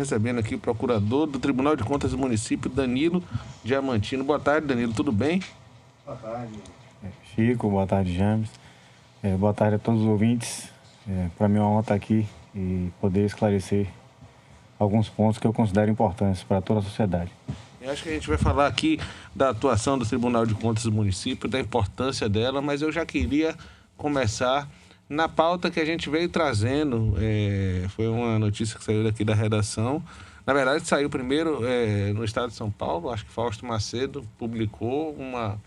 recebendo aqui o procurador do Tribunal de Contas do município, Danilo Diamantino. Boa tarde, Danilo, tudo bem? Boa tarde, Chico. Boa tarde, James. Boa tarde a todos os ouvintes. Para mim é uma honra estar aqui e poder esclarecer alguns pontos que eu considero importantes para toda a sociedade. Eu acho que a gente vai falar aqui da atuação do Tribunal de Contas do município, da importância dela, mas eu já queria começar na pauta que a gente veio trazendo. Foi uma notícia que saiu daqui da redação. Na verdade, saiu primeiro no estado de São Paulo. Acho que Fausto Macedo publicou uma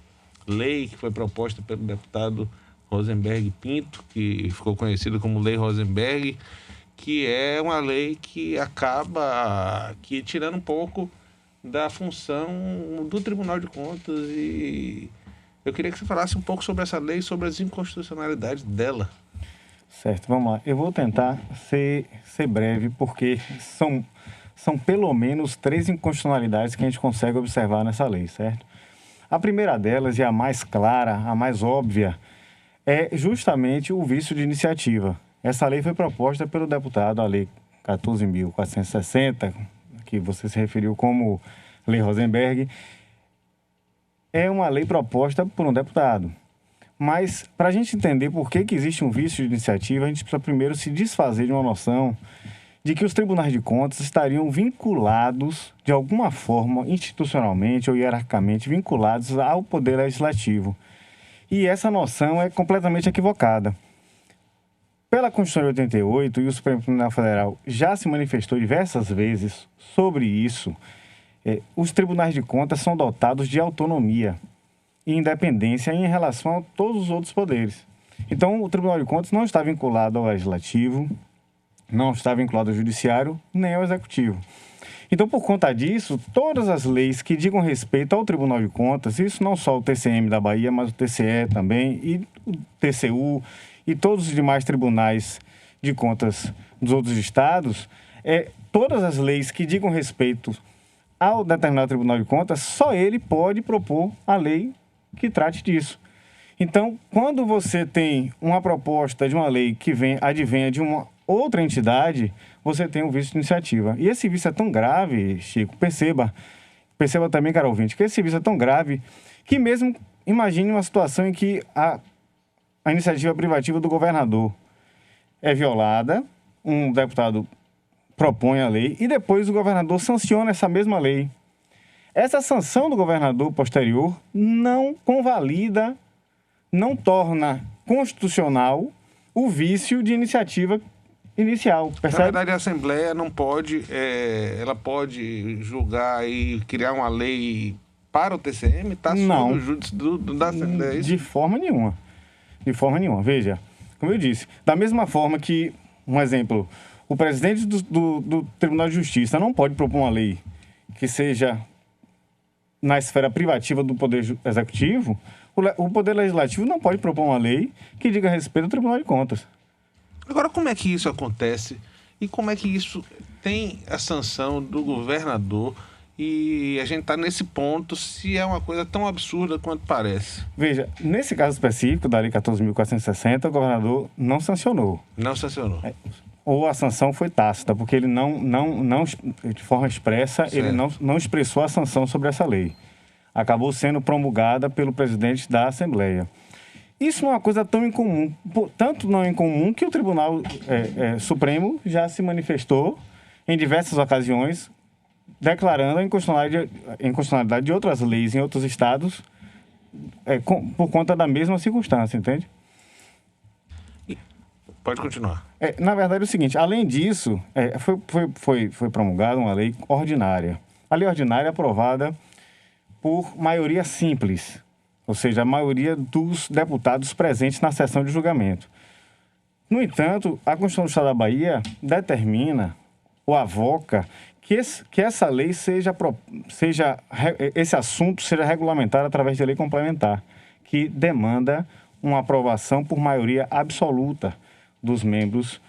lei que foi proposta pelo deputado Rosenberg Pinto, que ficou conhecido como Lei Rosenberg, que é uma lei que acaba tirando um pouco da função do Tribunal de Contas. E eu queria que você falasse um pouco sobre essa lei, sobre as inconstitucionalidades dela. Certo, vamos lá. Eu vou tentar ser breve, porque são pelo menos 3 inconstitucionalidades que a gente consegue observar nessa lei, certo? A primeira delas, e a mais clara, a mais óbvia, é justamente o vício de iniciativa. Essa lei foi proposta pelo deputado, a Lei 14.460, que você se referiu como Lei Rosenberg. É uma lei proposta por um deputado. Mas, para a gente entender por que existe um vício de iniciativa, a gente precisa primeiro se desfazer de uma noção de que os tribunais de contas estariam vinculados, de alguma forma, institucionalmente ou hierarquicamente, vinculados ao Poder Legislativo. E essa noção é completamente equivocada. Pela Constituição de 88, e o Supremo Tribunal Federal já se manifestou diversas vezes sobre isso, os tribunais de contas são dotados de autonomia e independência em relação a todos os outros poderes. Então, o Tribunal de Contas não está vinculado ao Legislativo, não está vinculado ao Judiciário, nem ao Executivo. Então, por conta disso, todas as leis que digam respeito ao Tribunal de Contas, isso não só o TCM da Bahia, mas o TCE também, e o TCU, e todos os demais tribunais de contas dos outros estados, todas as leis que digam respeito ao determinado Tribunal de Contas, só ele pode propor a lei que trate disso. Então, quando você tem uma proposta de uma lei que advenha de uma outra entidade, você tem um vício de iniciativa. E esse vício é tão grave, Chico, perceba também, caro ouvinte, que esse vício é tão grave que mesmo imagine uma situação em que a iniciativa privativa do governador é violada, um deputado propõe a lei e depois o governador sanciona essa mesma lei. Essa sanção do governador posterior não convalida, não torna constitucional o vício de iniciativa inicial. Percebe? Na verdade, a Assembleia não pode, ela pode julgar e criar uma lei para o TCM? Está sob o júdice da Assembleia? De forma nenhuma. De forma nenhuma. Veja, como eu disse, da mesma forma que, um exemplo, o presidente do Tribunal de Justiça não pode propor uma lei que seja na esfera privativa do Poder Executivo, o Poder Legislativo não pode propor uma lei que diga respeito ao Tribunal de Contas. Agora, como é que isso acontece e como é que isso tem a sanção do governador e a gente está nesse ponto se é uma coisa tão absurda quanto parece? Veja, nesse caso específico da Lei 14.460, o governador não sancionou. Não sancionou. Ou a sanção foi tácita, porque ele não de forma expressa, certo, ele não expressou a sanção sobre essa lei. Acabou sendo promulgada pelo presidente da Assembleia. Isso não é uma coisa tão incomum, tanto não é incomum que o Tribunal Supremo já se manifestou em diversas ocasiões declarando a inconstitucionalidade de outras leis em outros estados por conta da mesma circunstância, entende? Pode continuar. Na verdade é o seguinte, além disso, foi promulgada uma lei ordinária. A lei ordinária é aprovada por maioria simples, ou seja, a maioria dos deputados presentes na sessão de julgamento. No entanto, a Constituição do Estado da Bahia determina ou avoca que essa lei esse assunto seja regulamentado através de lei complementar, que demanda uma aprovação por maioria absoluta dos membros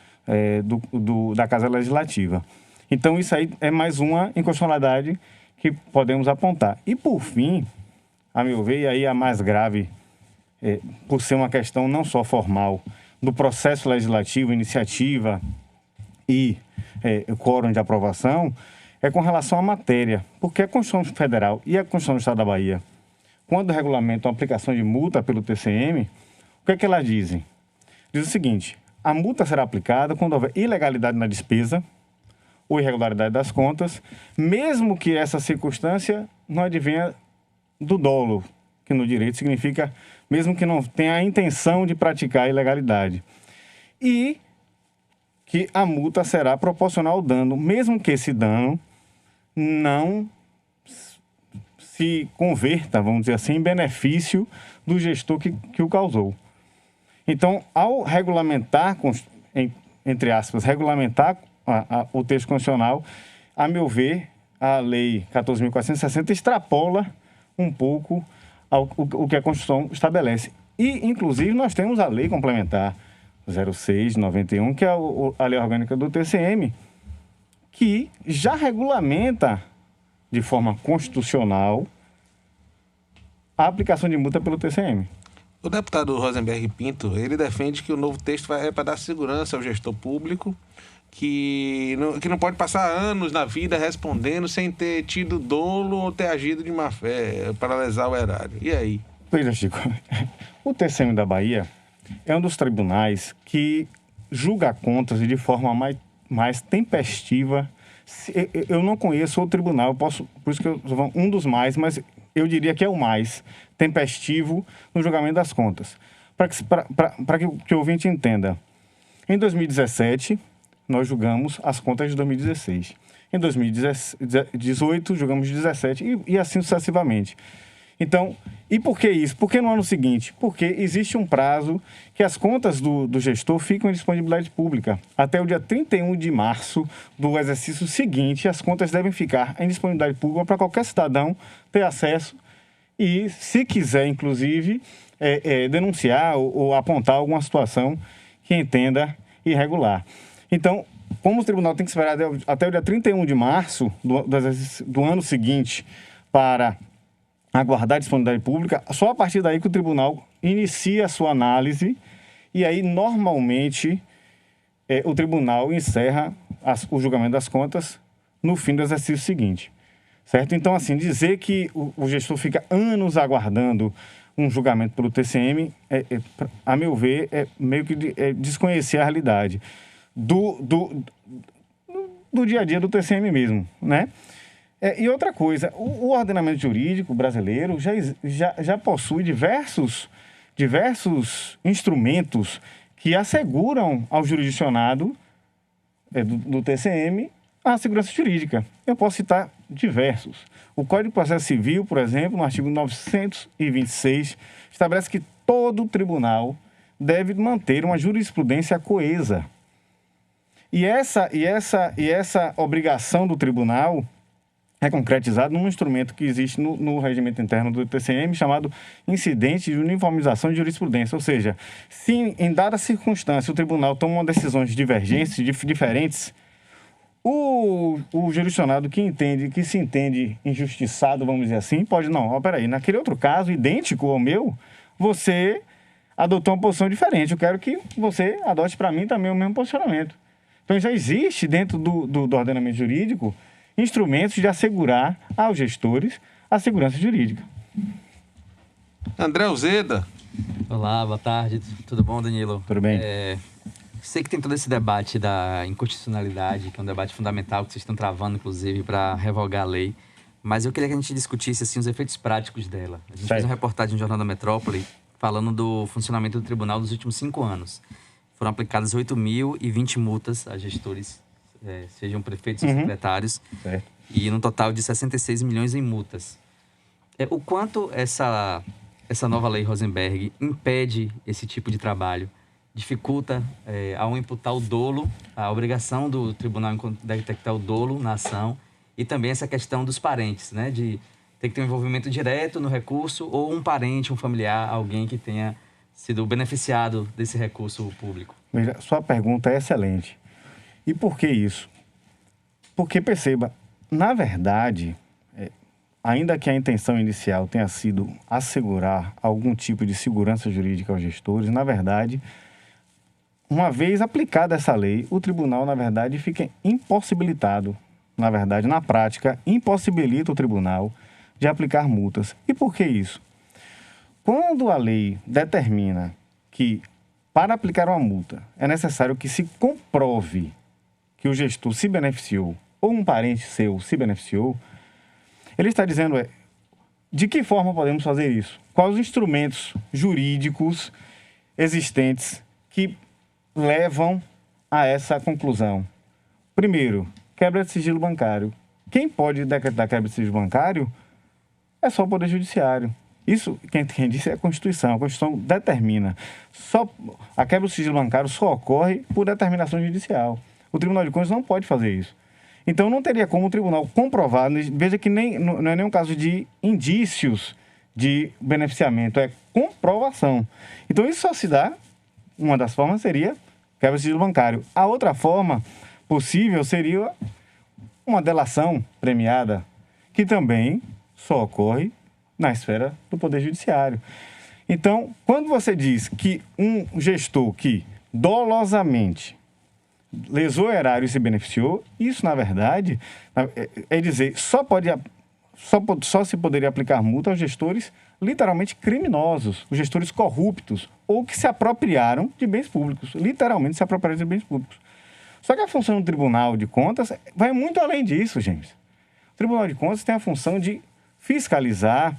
da Casa Legislativa. Então, isso aí é mais uma inconstitucionalidade que podemos apontar. E, por fim, a meu ver, e aí a mais grave, por ser uma questão não só formal, do processo legislativo, iniciativa e o quórum de aprovação, é com relação à matéria. Porque a Constituição Federal e a Constituição do Estado da Bahia, quando regulamentam a aplicação de multa pelo TCM, o que é que elas dizem? Diz o seguinte: a multa será aplicada quando houver ilegalidade na despesa ou irregularidade das contas, mesmo que essa circunstância não advenha do dolo, que no direito significa mesmo que não tenha a intenção de praticar a ilegalidade. E que a multa será proporcional ao dano, mesmo que esse dano não se converta, vamos dizer assim, em benefício do gestor que o causou. Então, ao regulamentar, entre aspas, regulamentar o texto constitucional, a meu ver, a Lei 14.460 extrapola um pouco o que a Constituição estabelece. E, inclusive, nós temos a Lei Complementar 06/91, que é a Lei Orgânica do TCM, que já regulamenta de forma constitucional a aplicação de multa pelo TCM. O deputado Rosenberg Pinto, ele defende que o novo texto é para dar segurança ao gestor público, que não pode passar anos na vida respondendo sem ter tido dolo ou ter agido de má fé para lesar o erário. E aí? Veja, Chico, o TCM da Bahia é um dos tribunais que julga contas de forma mais tempestiva. Eu não conheço o tribunal, por isso que eu sou um dos mais, mas eu diria que é o mais tempestivo no julgamento das contas. Para que o ouvinte entenda, em 2017, nós julgamos as contas de 2016. Em 2018, julgamos 2017 e assim sucessivamente. Então, e por que isso? Por que no ano seguinte? Porque existe um prazo que as contas do gestor ficam em disponibilidade pública. Até o dia 31 de março do exercício seguinte, as contas devem ficar em disponibilidade pública para qualquer cidadão ter acesso e, se quiser, inclusive, denunciar ou apontar alguma situação que entenda irregular. Então, como o tribunal tem que esperar até o dia 31 de março do ano seguinte para aguardar a disponibilidade pública, só a partir daí que o tribunal inicia a sua análise e aí, normalmente, o tribunal encerra o julgamento das contas no fim do exercício seguinte, certo? Então, assim, dizer que o gestor fica anos aguardando um julgamento pelo TCM, a meu ver, é meio que desconhecer a realidade do dia a dia do TCM mesmo, né? E outra coisa, o ordenamento jurídico brasileiro já possui diversos instrumentos que asseguram ao jurisdicionado do TCM a segurança jurídica. Eu posso citar diversos. O Código de Processo Civil, por exemplo, no artigo 926, estabelece que todo tribunal deve manter uma jurisprudência coesa. E essa obrigação do tribunal é concretizado num instrumento que existe no regimento interno do TCM, chamado incidente de uniformização de jurisprudência. Ou seja, se em dada circunstância o tribunal toma decisões divergentes, diferentes, o jurisdicionado que se entende injustiçado, vamos dizer assim, pode, não, peraí, naquele outro caso, idêntico ao meu, você adotou uma posição diferente. Eu quero que você adote para mim também o mesmo posicionamento. Então, já existe dentro do ordenamento jurídico instrumentos de assegurar aos gestores a segurança jurídica. André Uzeda. Olá, boa tarde. Tudo bom, Danilo? Tudo bem. Sei que tem todo esse debate da inconstitucionalidade, que é um debate fundamental que vocês estão travando, inclusive, para revogar a lei. Mas eu queria que a gente discutisse assim, os efeitos práticos dela. A gente fez uma reportagem no Jornal da Metrópole falando do funcionamento do tribunal dos últimos 5 anos. Foram aplicadas 8.020 multas a gestores, sejam prefeitos ou secretários, e num total de 66 milhões em multas. O quanto essa nova lei Rosenberg impede esse tipo de trabalho, dificulta ao imputar o dolo, a obrigação do tribunal de detectar o dolo na ação, e também essa questão dos parentes, né, de ter que ter um envolvimento direto no recurso ou um parente, um familiar, alguém que tenha sido beneficiado desse recurso público. Veja, sua pergunta é excelente. E por que isso? Porque, perceba, na verdade, ainda que a intenção inicial tenha sido assegurar algum tipo de segurança jurídica aos gestores, na verdade, uma vez aplicada essa lei, o tribunal, na verdade, fica impossibilitado, na verdade, na prática, impossibilita o tribunal de aplicar multas. E por que isso? Quando a lei determina que, para aplicar uma multa, é necessário que se comprove que o gestor se beneficiou ou um parente seu se beneficiou, ele está dizendo de que forma podemos fazer isso? Quais os instrumentos jurídicos existentes que levam a essa conclusão? Primeiro, quebra de sigilo bancário. Quem pode decretar quebra de sigilo bancário é só o Poder Judiciário. Isso, quem disse é a Constituição. A Constituição determina. A quebra do sigilo bancário só ocorre por determinação judicial. O Tribunal de Contas não pode fazer isso. Então, não teria como o tribunal comprovar, veja que não é nenhum caso de indícios de beneficiamento, é comprovação. Então, isso só se dá, uma das formas seria quebra de sigilo bancário. A outra forma possível seria uma delação premiada, que também só ocorre na esfera do Poder Judiciário. Então, quando você diz que um gestor que dolosamente lesou o erário e se beneficiou, isso, na verdade, é dizer, só se poderia aplicar multa aos gestores literalmente criminosos, os gestores corruptos, ou que se apropriaram de bens públicos, literalmente se apropriaram de bens públicos. Só que a função do Tribunal de Contas vai muito além disso, gente. O Tribunal de Contas tem a função de fiscalizar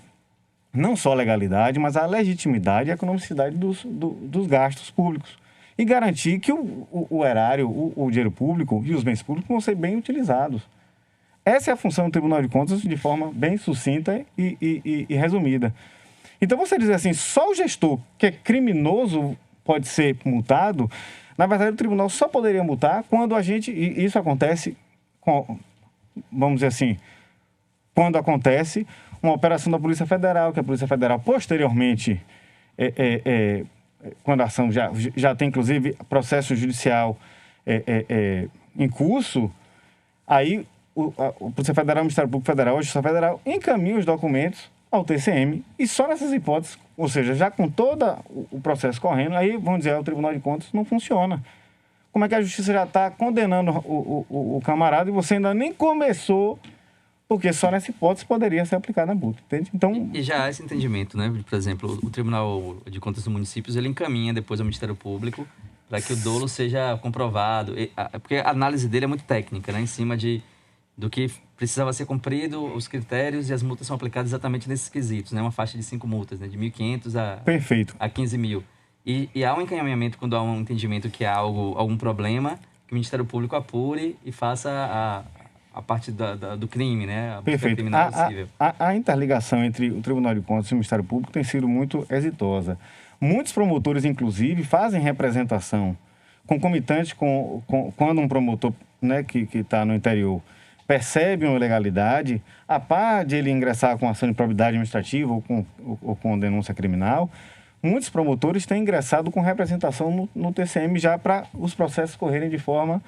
não só a legalidade, mas a legitimidade e a economicidade dos gastos públicos. E garantir que o erário, o dinheiro público e os bens públicos vão ser bem utilizados. Essa é a função do Tribunal de Contas de forma bem sucinta e resumida. Então, você dizer assim, só o gestor que é criminoso pode ser multado, na verdade, o tribunal só poderia multar quando e isso acontece, vamos dizer assim, quando acontece uma operação da Polícia Federal, que a Polícia Federal posteriormente, quando a ação já tem, inclusive, processo judicial em curso, aí a Polícia Federal, o Ministério Público Federal, a Justiça Federal encaminha os documentos ao TCM e só nessas hipóteses, ou seja, já com todo o processo correndo, aí, vamos dizer, o Tribunal de Contas não funciona. Como é que a Justiça já está condenando o camarada e você ainda nem começou, porque só nessa hipótese poderia ser aplicada a multa, entende? Então... E já há esse entendimento, né? Por exemplo, o Tribunal de Contas dos Municípios, ele encaminha depois ao Ministério Público para que o dolo seja comprovado. Porque a análise dele é muito técnica, né? Em cima do que precisava ser cumprido, os critérios, e as multas são aplicadas exatamente nesses quesitos, né? Uma faixa de 5 multas, né? De 1.500 Perfeito. a 15 mil. E há um encaminhamento quando há um entendimento que há algum problema, que o Ministério Público apure e faça a parte do crime, né? A Perfeito. criminal possível. A interligação entre o Tribunal de Contas e o Ministério Público tem sido muito exitosa. Muitos promotores, inclusive, fazem representação concomitante quando um promotor, né, que está no interior percebe uma ilegalidade, a par de ele ingressar com ação de probidade administrativa ou com denúncia criminal, muitos promotores têm ingressado com representação no TCM já para os processos correrem de forma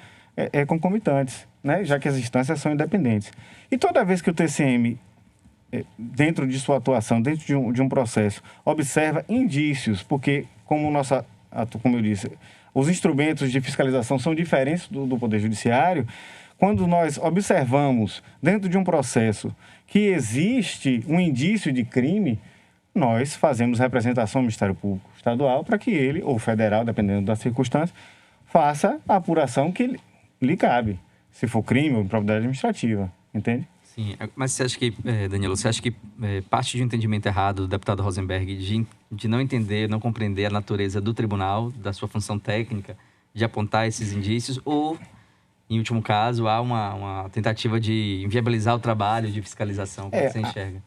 concomitantes, né? Já que as instâncias são independentes. E toda vez que o TCM, dentro de sua atuação, dentro de um processo, observa indícios, porque, como eu disse, os instrumentos de fiscalização são diferentes do Poder Judiciário, quando nós observamos, dentro de um processo, que existe um indício de crime, nós fazemos representação ao Ministério Público Estadual para que ele, ou federal, dependendo das circunstâncias, faça a apuração que lhe cabe, se for crime ou improbidade administrativa, entende? Sim, mas você acha que, Danilo, parte de um entendimento errado do deputado Rosenberg de não entender, não compreender a natureza do tribunal, da sua função técnica, de apontar esses indícios, ou, em último caso, há uma tentativa de inviabilizar o trabalho de fiscalização? Como você enxerga?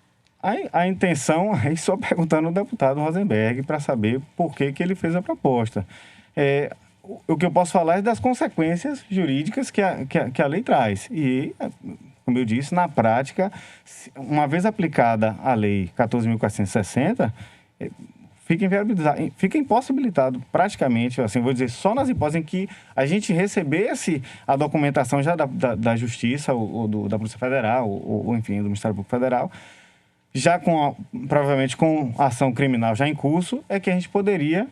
A intenção é só perguntando ao deputado Rosenberg para saber por que ele fez a proposta. O que eu posso falar é das consequências jurídicas que a lei traz. E, como eu disse, na prática, uma vez aplicada a lei 14.460, fica impossibilitado praticamente, assim, vou dizer, só nas hipóteses em que a gente recebesse a documentação já da Justiça ou da Polícia Federal ou, enfim, do Ministério Público Federal, já provavelmente com ação criminal já em curso, é que a gente poderia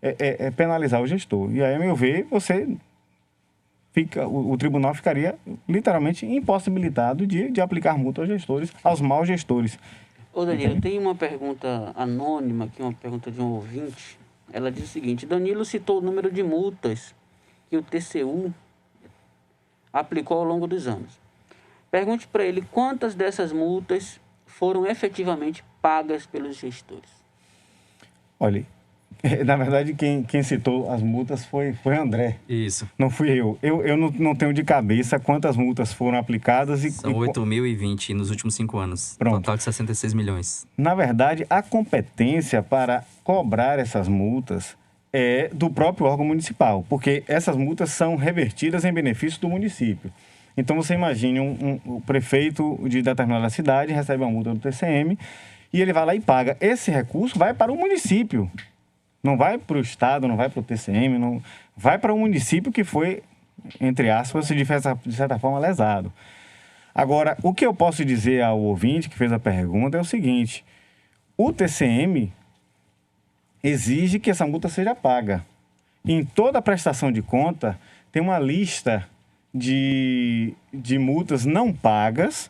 é penalizar o gestor. E aí, a meu ver, o tribunal ficaria literalmente impossibilitado de aplicar multa aos gestores, aos maus gestores. Ô Danilo, tem uma pergunta anônima aqui, uma pergunta de um ouvinte. Ela diz o seguinte: Danilo citou o número de multas que o TCU aplicou ao longo dos anos. Pergunte para ele quantas dessas multas foram efetivamente pagas pelos gestores. Olha, na verdade, quem citou as multas foi André. Isso. Não fui eu. Eu não tenho de cabeça quantas multas foram aplicadas. São 8.020 nos últimos 5 anos. Pronto. Total de 66 milhões. Na verdade, a competência para cobrar essas multas é do próprio órgão municipal, porque essas multas são revertidas em benefício do município. Então, você imagine o prefeito de determinada cidade recebe uma multa do TCM e ele vai lá e paga. Esse recurso vai para o município. Não vai para o Estado, não vai para o TCM, não vai para o município que foi, entre aspas, de certa forma, lesado. Agora, o que eu posso dizer ao ouvinte que fez a pergunta é o seguinte: o TCM exige que essa multa seja paga. Em toda prestação de conta, tem uma lista de multas não pagas,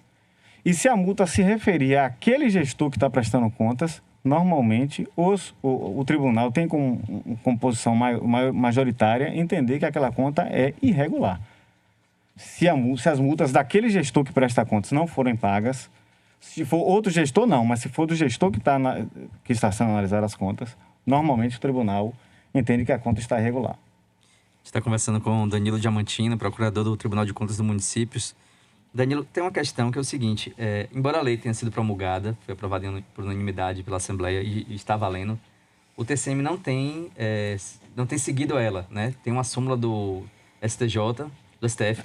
e se a multa se referir àquele gestor que está prestando contas, normalmente o tribunal tem como composição majoritária entender que aquela conta é irregular. Se as multas daquele gestor que presta contas não forem pagas, se for outro gestor, não, mas se for do gestor que está sendo analisar as contas, normalmente o tribunal entende que a conta está irregular. A gente está conversando com o Danilo Diamantino, procurador do Tribunal de Contas dos Municípios. Danilo, tem uma questão que é o seguinte: embora a lei tenha sido promulgada, foi aprovada por unanimidade pela Assembleia e está valendo, o TCM não tem seguido ela, né? Tem uma súmula do STF,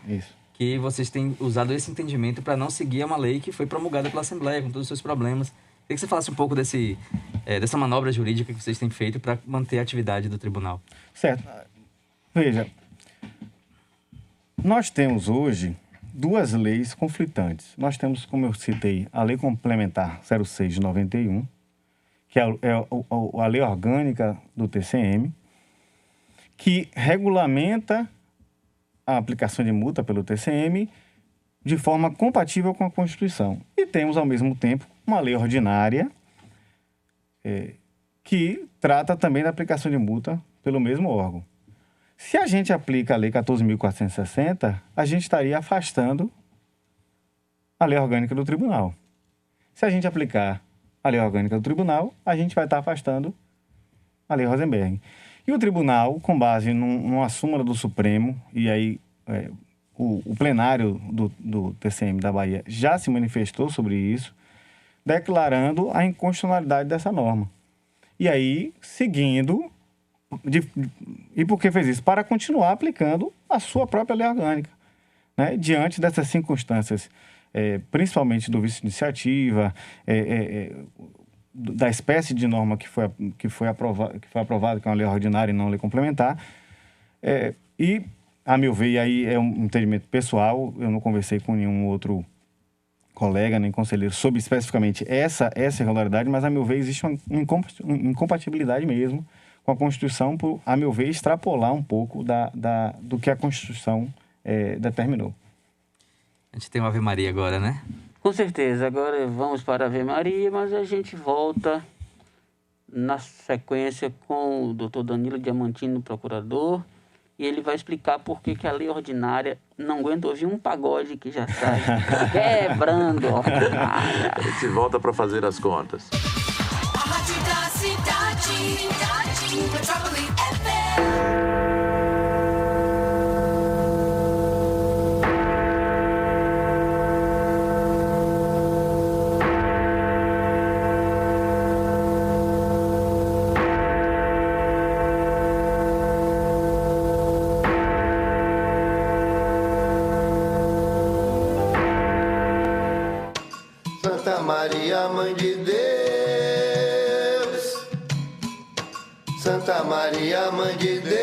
Isso. que vocês têm usado esse entendimento para não seguir uma lei que foi promulgada pela Assembleia, com todos os seus problemas. Queria que você falasse um pouco dessa manobra jurídica que vocês têm feito para manter a atividade do tribunal. Certo. Veja, nós temos hoje duas leis conflitantes. Nós temos, como eu citei, a Lei Complementar 06 de 91, que é a lei orgânica do TCM, que regulamenta a aplicação de multa pelo TCM de forma compatível com a Constituição. E temos, ao mesmo tempo, uma lei ordinária que trata também da aplicação de multa pelo mesmo órgão. Se a gente aplica a Lei 14.460, a gente estaria afastando a lei orgânica do tribunal. Se a gente aplicar a lei orgânica do tribunal, a gente vai estar afastando a lei Rosenberg. E o tribunal, com base numa súmula do Supremo, e aí o plenário do TCM da Bahia já se manifestou sobre isso, declarando a inconstitucionalidade dessa norma. E aí, seguindo... E por que fez isso? Para continuar aplicando a sua própria lei orgânica, né? Diante dessas circunstâncias, principalmente do vício de iniciativa, da espécie de norma que foi aprovada, que é uma lei ordinária e não lei complementar. E, a meu ver, e aí é um entendimento pessoal, eu não conversei com nenhum outro colega, nem conselheiro, sobre especificamente essa irregularidade, mas, a meu ver, existe uma incompatibilidade mesmo com a Constituição, por, a meu ver, extrapolar um pouco do que a Constituição determinou. A gente tem uma Ave Maria agora, né? Com certeza. Agora vamos para a Ave Maria, mas a gente volta na sequência com o Dr. Danilo Diamantino, procurador, e ele vai explicar por que a lei ordinária não aguenta ouvir um pagode que já sai quebrando a ordinária. A gente volta para fazer as contas. Metrópole FM. Santa Maria, Mãe de Deus. Santa Maria, Mãe de Deus.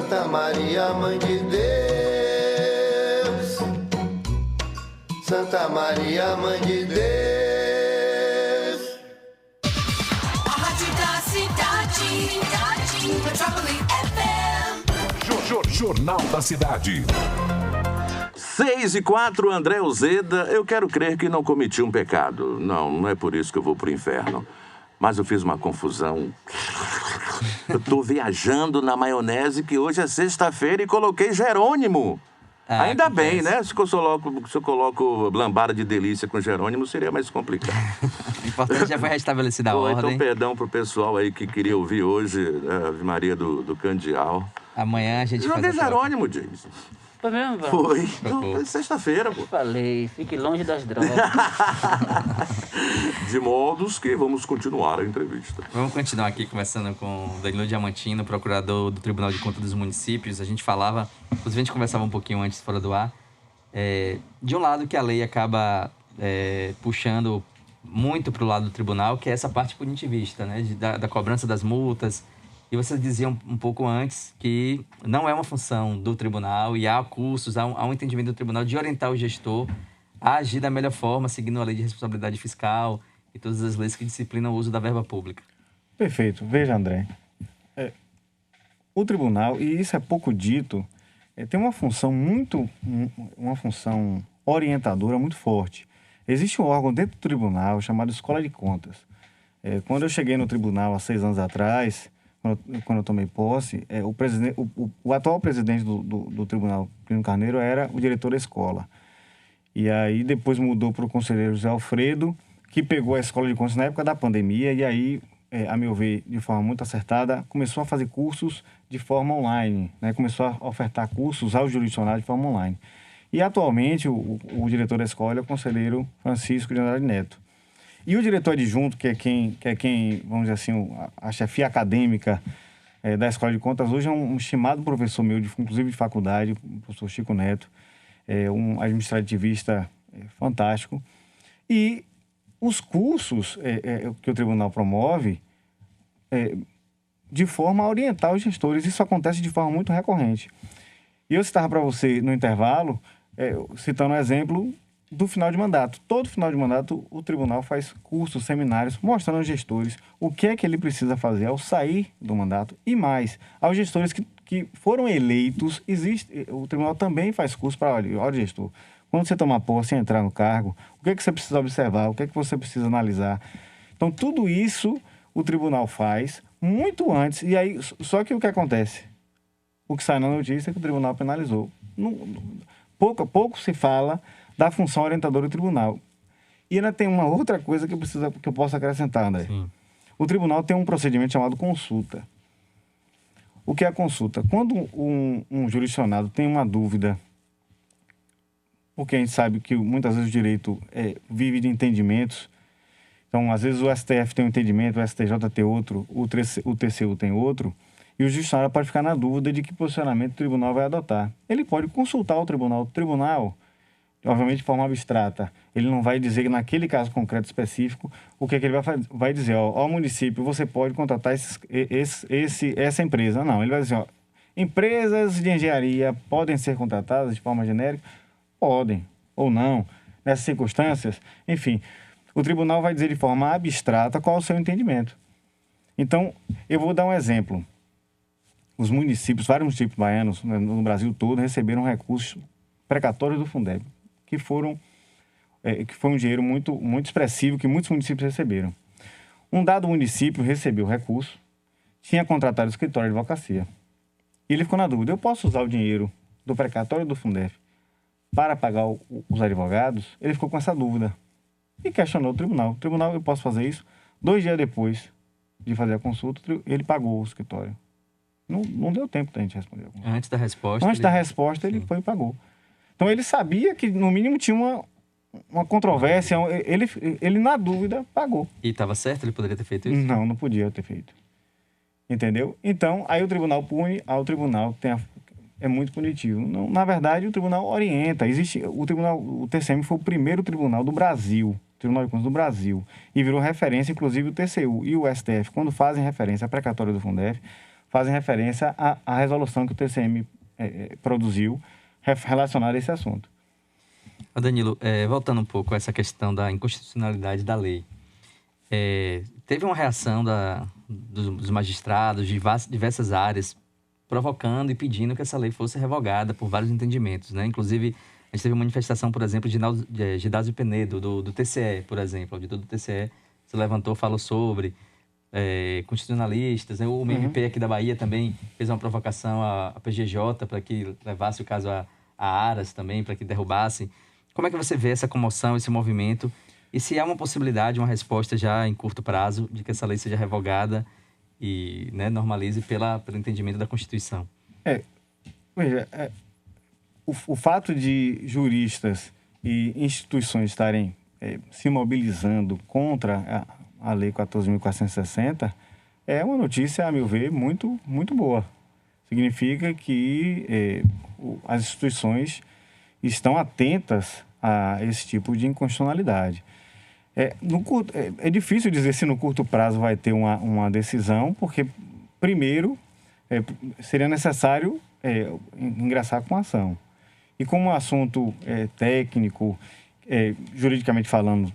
Santa Maria, Mãe de Deus. Santa Maria, Mãe de Deus. A rádio da cidade. Metrópole FM. Jornal da Cidade. 6:04, André Uzeda. Eu quero crer que não cometi um pecado. Não é por isso que eu vou pro inferno. Mas eu fiz uma confusão. Eu tô viajando na maionese que hoje é sexta-feira e coloquei Jerônimo. Ainda acontece. bem, né? Se eu coloco lambada de delícia com Jerônimo, seria mais complicado. O importante já foi restabelecida a Então, ordem. perdão pro pessoal aí que queria ouvir hoje a Ave Maria do Candial. Amanhã a gente faz Joguei a troca. Jerônimo, James. Foi mesmo, Val? Foi. Então, sexta-feira, pô. Falei, fique longe das drogas. De modos que vamos continuar a entrevista. Vamos continuar aqui conversando com o Danilo Diamantino, procurador do Tribunal de Contas dos Municípios. A gente falava, inclusive a gente conversava um pouquinho antes, fora do ar, de um lado que a lei acaba puxando muito para o lado do tribunal, que é essa parte punitivista, né? Da cobrança das multas. E você dizia um pouco antes que não é uma função do tribunal e há cursos, há um entendimento do tribunal de orientar o gestor a agir da melhor forma, seguindo a lei de responsabilidade fiscal e todas as leis que disciplinam o uso da verba pública. Perfeito. Veja, André, o tribunal, e isso é pouco dito, tem uma função orientadora muito forte. Existe um órgão dentro do tribunal chamado Escola de Contas. Quando eu cheguei no tribunal há 6 anos atrás, quando eu tomei posse, o atual presidente do tribunal, Plínio Carneiro, era o diretor da escola. E aí depois mudou para o conselheiro José Alfredo, que pegou a Escola de Contas na época da pandemia e aí, a meu ver, de forma muito acertada, começou a fazer cursos de forma online, né? Começou a ofertar cursos aos jurisdicionados de forma online. E atualmente o diretor da escola é o conselheiro Francisco de Andrade Neto. E o diretor adjunto, que é quem, vamos dizer assim, a chefia acadêmica da Escola de Contas, hoje é um estimado professor meu, inclusive de faculdade, o professor Chico Neto, um administrativista fantástico. E os cursos que o tribunal promove, de forma a orientar os gestores, isso acontece de forma muito recorrente. E eu citava para você no intervalo, citando um exemplo do final de mandato. Todo final de mandato, o tribunal faz cursos, seminários, mostrando aos gestores o que é que ele precisa fazer ao sair do mandato. E mais, aos gestores que foram eleitos, o tribunal também faz curso para, olha, gestor, quando você tomar posse e entrar no cargo, o que é que você precisa observar, o que é que você precisa analisar. Então, tudo isso o tribunal faz muito antes. E aí, só que o que acontece? O que sai na notícia é que o tribunal penalizou. Pouco se fala da função orientadora do tribunal. E ainda tem uma outra coisa que eu posso acrescentar, André. Sim. O tribunal tem um procedimento chamado consulta. O que é a consulta? Quando um jurisdicionado tem uma dúvida, porque a gente sabe que muitas vezes o direito vive de entendimentos, então às vezes o STF tem um entendimento, o STJ tem outro, o TCU tem outro, e o jurisdicionado pode ficar na dúvida de que posicionamento o tribunal vai adotar. Ele pode consultar o tribunal. O tribunal, obviamente de forma abstrata, ele não vai dizer naquele caso concreto específico o que é que ele vai dizer. Ó, município, você pode contratar essa empresa. Não, ele vai dizer, empresas de engenharia podem ser contratadas de forma genérica? Podem, ou não, nessas circunstâncias. Enfim, o tribunal vai dizer de forma abstrata qual é o seu entendimento. Então, eu vou dar um exemplo. Os municípios, vários municípios baianos no Brasil todo, receberam recursos precatórios do Fundeb, que foi um dinheiro muito, muito expressivo que muitos municípios receberam. Um dado município recebeu o recurso, tinha contratado o escritório de advocacia. E ele ficou na dúvida, eu posso usar o dinheiro do precatório do Fundeb para pagar os advogados? Ele ficou com essa dúvida e questionou o tribunal. O tribunal, eu posso fazer isso? 2 dias depois de fazer a consulta, ele pagou o escritório. Não deu tempo da gente responder. Antes da resposta? Antes da resposta, ele foi e pagou. Então, ele sabia que, no mínimo, tinha uma controvérsia. Ele, na dúvida, pagou. E estava certo? Ele poderia ter feito isso? Não podia ter feito. Entendeu? Então, aí o tribunal pune, o tribunal é muito punitivo. Não, na verdade, o tribunal orienta. O TCM foi o primeiro tribunal do Brasil, Tribunal de Contas do Brasil, e virou referência, inclusive o TCU e o STF, quando fazem referência à precatória do Fundeb, fazem referência à resolução que o TCM produziu relacionada a esse assunto. Danilo, voltando um pouco a essa questão da inconstitucionalidade da lei. Teve uma reação dos magistrados de diversas áreas provocando e pedindo que essa lei fosse revogada por vários entendimentos, né? Inclusive, a gente teve uma manifestação, por exemplo, de Gidásio Penedo, do TCE, por exemplo. O auditor do TCE se levantou, falou sobre constitucionalistas, né? O MP aqui da Bahia também fez uma provocação à PGJ para que levasse o caso a Aras também, para que derrubasse. Como é que você vê essa comoção, esse movimento? E se há uma possibilidade, uma resposta já em curto prazo de que essa lei seja revogada e, né, normalize pelo entendimento da Constituição? Veja, o fato de juristas e instituições estarem se mobilizando contra a Lei 14.460 é uma notícia, a meu ver, muito, muito boa. Significa que as instituições estão atentas a esse tipo de inconstitucionalidade. É difícil dizer se no curto prazo vai ter uma decisão, porque, primeiro, seria necessário ingressar com a ação. E como um assunto técnico, juridicamente falando,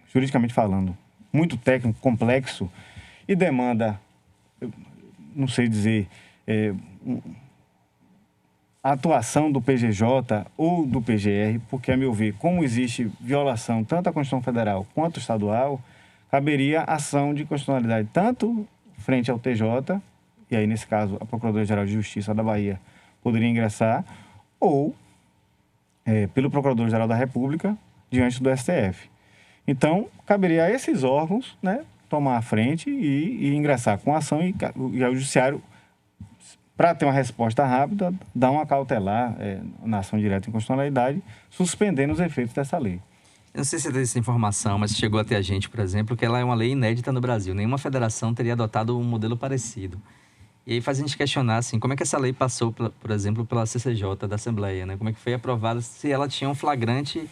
juridicamente falando, muito técnico, complexo, e demanda, não sei dizer, a atuação do PGJ ou do PGR, porque, a meu ver, como existe violação tanto à Constituição Federal quanto estadual, caberia ação de constitucionalidade tanto frente ao TJ, e aí, nesse caso, a Procuradoria-Geral de Justiça da Bahia poderia ingressar, ou pelo Procurador-Geral da República diante do STF. Então, caberia a esses órgãos, né, tomar a frente e ingressar com ação e ao Judiciário, para ter uma resposta rápida, dar uma cautelar na ação direta em constitucionalidade, suspendendo os efeitos dessa lei. Eu não sei se você tem essa informação, mas chegou até a gente, por exemplo, que ela é uma lei inédita no Brasil. Nenhuma federação teria adotado um modelo parecido. E aí faz a gente questionar, assim, como é que essa lei passou, por exemplo, pela CCJ da Assembleia, né? Como é que foi aprovada, se ela tinha um flagrante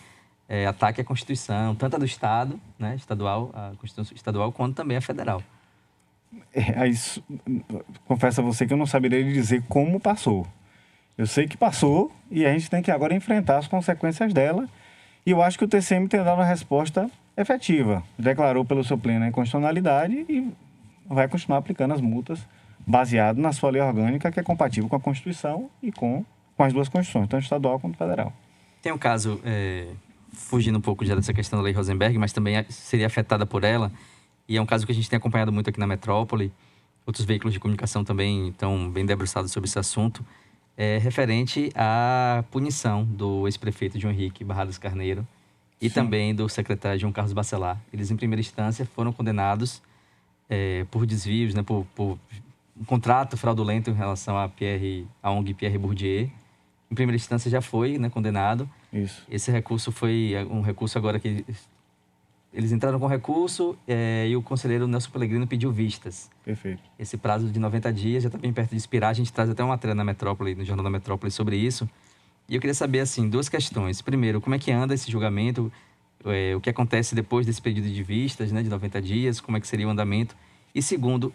ataque à Constituição, tanto a do Estado, né, estadual, a Constituição estadual, quanto também a federal. Confesso a você que eu não saberia lhe dizer como passou. Eu sei que passou e a gente tem que agora enfrentar as consequências dela. E eu acho que o TCM tem dado uma resposta efetiva. Declarou pelo seu pleno a inconstitucionalidade e vai continuar aplicando as multas baseado na sua lei orgânica, que é compatível com a Constituição e com as duas Constituições, tanto estadual quanto federal. Tem um caso, fugindo um pouco já dessa questão da Lei Rosenberg, mas também seria afetada por ela, e é um caso que a gente tem acompanhado muito aqui na metrópole. Outros veículos de comunicação também estão bem debruçados sobre esse assunto. Referente à punição do ex-prefeito João Henrique Barradas Carneiro e também do secretário João Carlos Bacelar. Eles, em primeira instância, foram condenados por desvios, né, por um contrato fraudulento em relação à ONG Pierre Bourdieu. Em primeira instância já foi, né, condenado. Isso. Esse recurso foi um recurso agora que eles entraram com recurso e o conselheiro Nelson Pellegrino pediu vistas. Perfeito. Esse prazo de 90 dias já está bem perto de expirar. A gente traz até uma matéria na Metrópole, no Jornal da Metrópole, sobre isso. E eu queria saber, assim, duas questões. Primeiro, como é que anda esse julgamento? O que acontece depois desse período de vistas, né, de 90 dias? Como é que seria o andamento? E segundo,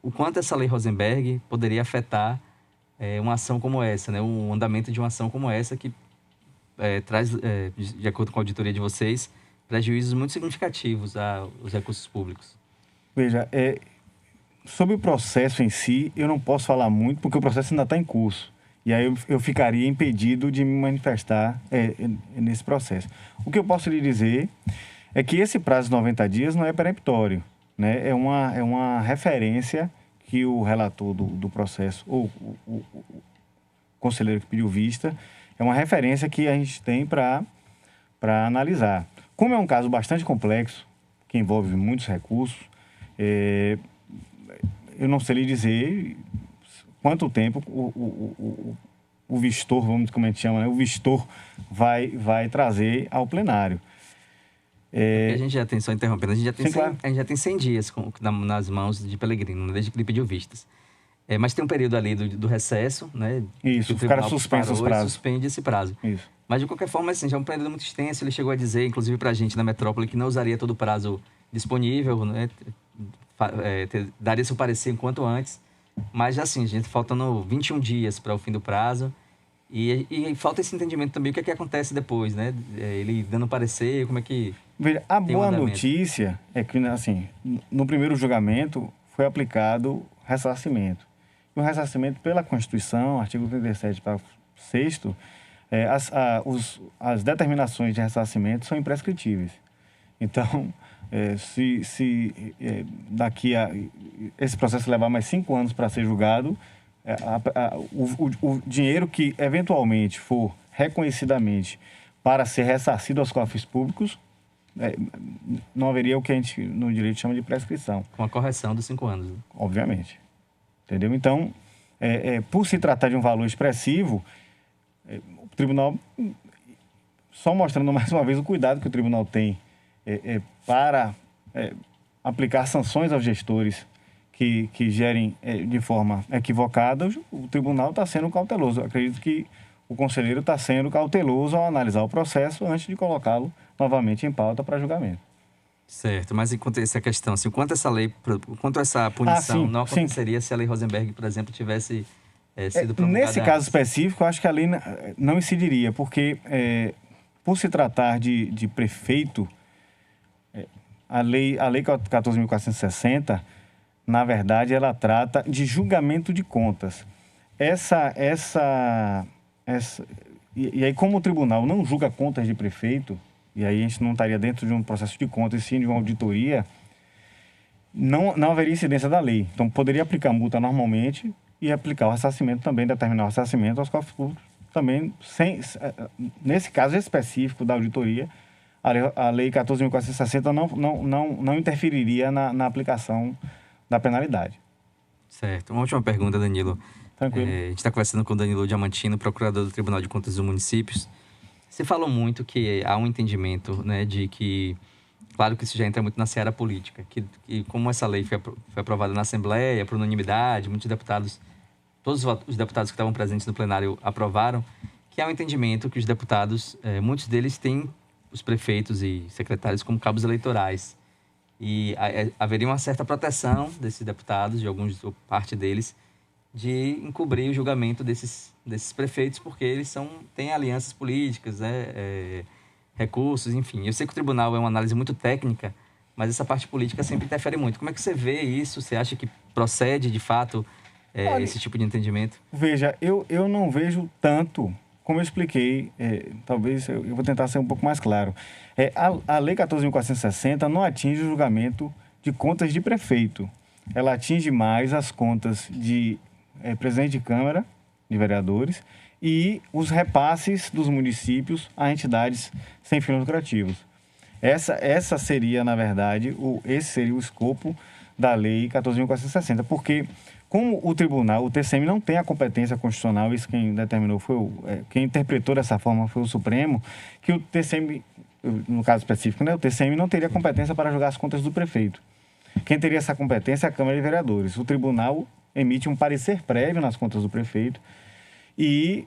o quanto essa lei Rosenberg poderia afetar uma ação como essa, né? O andamento de uma ação como essa que traz, de acordo com a auditoria de vocês, prejuízos muito significativos aos recursos públicos. Veja, sobre o processo em si, eu não posso falar muito, porque o processo ainda está em curso. E aí eu ficaria impedido de me manifestar nesse processo. O que eu posso lhe dizer é que esse prazo de 90 dias não é peremptório, né? É uma referência que o relator do processo, ou o conselheiro que pediu vista, é uma referência que a gente tem para analisar. Como é um caso bastante complexo, que envolve muitos recursos, eu não sei lhe dizer quanto tempo o vistor, vamos como a gente chama, né? O vistor vai trazer ao plenário. A gente já tem, só interrompendo, a gente já tem 100 dias nas mãos de Pellegrino, desde que ele pediu vistas. Mas tem um período ali do recesso, né? Isso, ficaram suspensos os prazos. Suspende esse prazo. Isso. Mas, de qualquer forma, assim, já é um período muito extenso. Ele chegou a dizer, inclusive pra gente na metrópole, que não usaria todo o prazo disponível, né? daria seu parecer enquanto antes, mas assim, a gente faltando 21 dias para o fim do prazo, e falta esse entendimento também, o que é que acontece depois, né? Ele dando parecer, como é que... Veja, a tem um boa andamento. notícia é que, assim, no primeiro julgamento foi aplicado ressarcimento. E o ressarcimento, pela Constituição, artigo 37, parágrafo 6º, as determinações de ressarcimento são imprescritíveis. Então, se daqui a esse processo levar mais 5 anos para ser julgado, o dinheiro que eventualmente for reconhecidamente para ser ressarcido aos cofres públicos, não haveria o que a gente no direito chama de prescrição. Com a correção dos 5 anos. Né? Obviamente. Entendeu? Então, por se tratar de um valor expressivo, o tribunal, só mostrando mais uma vez o cuidado que o tribunal tem para aplicar sanções aos gestores que gerem de forma equivocada, o tribunal está sendo cauteloso. Eu acredito que o conselheiro está sendo cauteloso ao analisar o processo antes de colocá-lo novamente em pauta para julgamento. Certo, mas enquanto essa questão, assim, quanto essa punição não aconteceria se a Lei Rosenberg, por exemplo, tivesse sido promulgada nesse caso antes? específico, eu acho que a lei não incidiria, porque por se tratar de prefeito, a lei 14.460, na verdade, ela trata de julgamento de contas. E aí, como o tribunal não julga contas de prefeito, e aí a gente não estaria dentro de um processo de contas, e sim de uma auditoria, não haveria incidência da lei. Então, poderia aplicar multa normalmente e aplicar o ressarcimento também, determinar o ressarcimento aos cofres públicos também, nesse caso específico da auditoria, a lei 14.460 não interferiria na aplicação da penalidade. Certo. Uma última pergunta, Danilo. Tranquilo. A gente está conversando com o Danilo Diamantino, procurador do Tribunal de Contas dos Municípios. Você falou muito que há um entendimento, né, de que, claro que isso já entra muito na seara política, que como essa lei foi aprovada na Assembleia, por unanimidade, muitos deputados, todos os deputados que estavam presentes no plenário aprovaram, que há um entendimento que os deputados, muitos deles têm os prefeitos e secretários como cabos eleitorais. E haveria uma certa proteção desses deputados, de alguns, ou parte deles, de encobrir o julgamento desses prefeitos, porque eles têm alianças políticas, né, recursos, enfim. Eu sei que o tribunal é uma análise muito técnica, mas essa parte política sempre interfere muito. Como é que você vê isso? Você acha que procede, de fato, esse tipo de entendimento? Veja, eu não vejo tanto, como eu expliquei, talvez eu vou tentar ser um pouco mais claro. A Lei 14.460 não atinge o julgamento de contas de prefeito. Ela atinge mais as contas de presidente de Câmara de Vereadores e os repasses dos municípios a entidades sem fins lucrativos. Essa seria, na verdade, esse seria o escopo da Lei 14.460, porque como o tribunal, o TCM não tem a competência constitucional, isso quem determinou quem interpretou dessa forma foi o Supremo, que o TCM, no caso específico, né, o TCM não teria competência para julgar as contas do prefeito. Quem teria essa competência é a Câmara de Vereadores. O tribunal emite um parecer prévio nas contas do prefeito e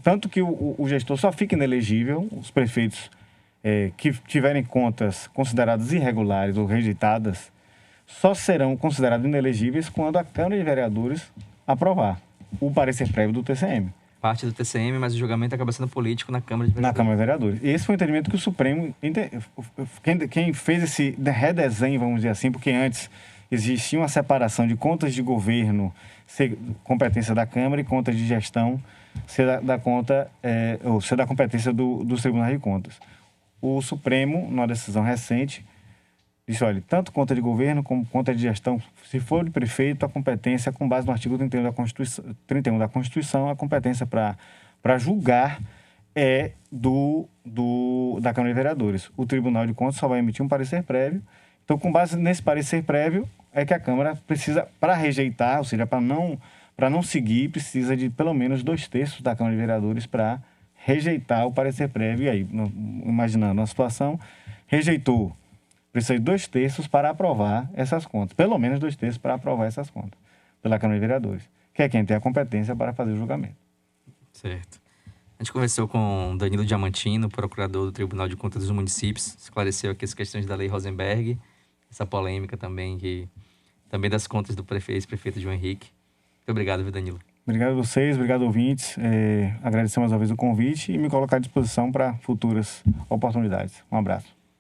tanto que o gestor só fica inelegível, os prefeitos que tiverem contas consideradas irregulares ou rejeitadas só serão considerados inelegíveis quando a Câmara de Vereadores aprovar o parecer prévio do TCM. Parte do TCM, mas o julgamento acaba sendo político na Câmara de Vereadores. Na Câmara de Vereadores. Esse foi o entendimento que o Supremo... Quem fez esse redesenho, vamos dizer assim, porque antes existia uma separação de contas de governo ser competência da Câmara e contas de gestão ser da competência dos tribunais de contas. O Supremo, numa decisão recente, disse, olha, tanto conta de governo como conta de gestão, se for de prefeito, a competência, com base no artigo 31 da Constituição, a competência para julgar é da Câmara de Vereadores. O Tribunal de Contas só vai emitir um parecer prévio. Então, com base nesse parecer prévio, é que a Câmara precisa, para rejeitar, ou seja, para não seguir, precisa de pelo menos 2/3 da Câmara de Vereadores para rejeitar o parecer prévio. E aí, imaginando a situação, rejeitou. Precisa de 2/3 para aprovar essas contas. Pelo menos 2/3 para aprovar essas contas pela Câmara de Vereadores, que é quem tem a competência para fazer o julgamento. Certo. A gente conversou com Danilo Diamantino, procurador do Tribunal de Contas dos Municípios, esclareceu aqui as questões da Lei Rosenberg, essa polêmica também, também das contas do ex-prefeito João Henrique. Muito obrigado, viu, Danilo? Obrigado a vocês, obrigado ouvintes. Agradecer mais uma vez o convite e me colocar à disposição para futuras oportunidades. Um abraço.